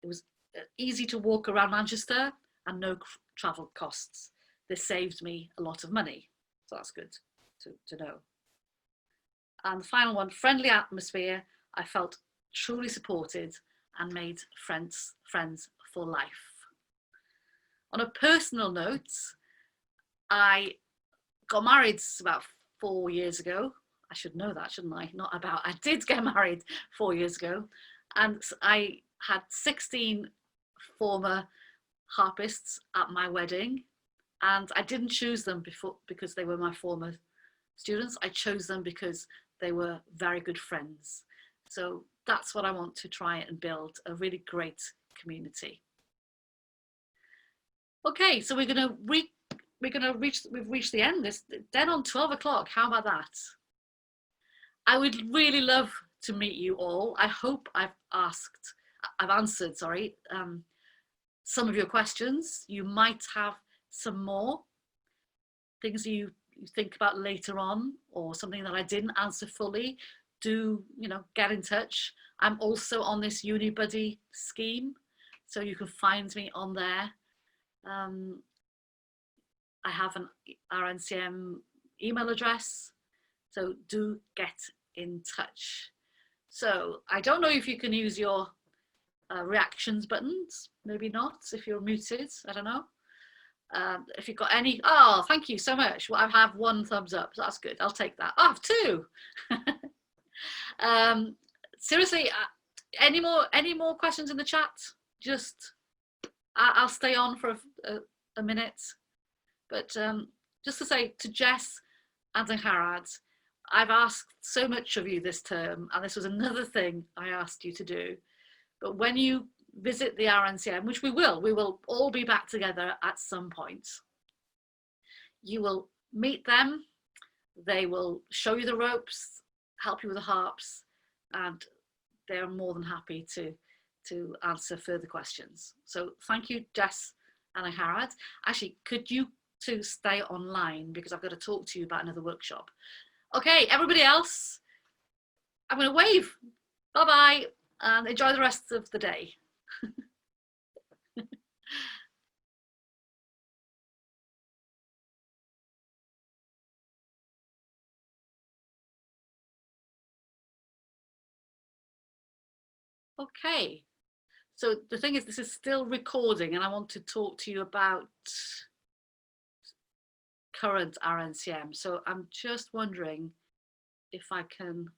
It was easy to walk around Manchester and no travel costs. This saved me a lot of money. So that's good to know. And the final one, friendly atmosphere. I felt truly supported and made friends for life. On a personal note, I got married about 4 years ago. I should know that, shouldn't I? Not about, I did get married 4 years ago. And I had 16 former harpists at my wedding. And I didn't choose them because they were my former students. I chose them because they were very good friends. So that's what I want to try and build, a really great community. Okay, so we've reached the end. It's dead on 12 o'clock. How about that? I would really love to meet you all. I hope I've answered, some of your questions. You might have some more things you think about later on, or something that I didn't answer fully. Do, get in touch. I'm also on this UniBuddy scheme, so you can find me on there. I have an RNCM email address, so do get in touch. So I don't know if you can use your reactions buttons, maybe not if you're muted, I don't know. If you've got any, oh, thank you so much. Well, I have 1 thumbs up, so that's good. I'll take that. Oh, I have 2. Seriously, any more questions in the chat? Just, I'll stay on for a minute. But just to say to Jess and to Harad, I've asked so much of you this term, and this was another thing I asked you to do. But when you visit the RNCM, which we will all be back together at some point, you will meet them. They will show you the ropes, help you with the harps, and they're more than happy to answer further questions. So thank you, Jess and Harad. Actually, could you two stay online, because I've got to talk to you about another workshop. Okay, everybody else, I'm going to wave. Bye-bye, and enjoy the rest of the day. Okay, so the thing is, this is still recording, and I want to talk to you about current RNCM. So I'm just wondering if I can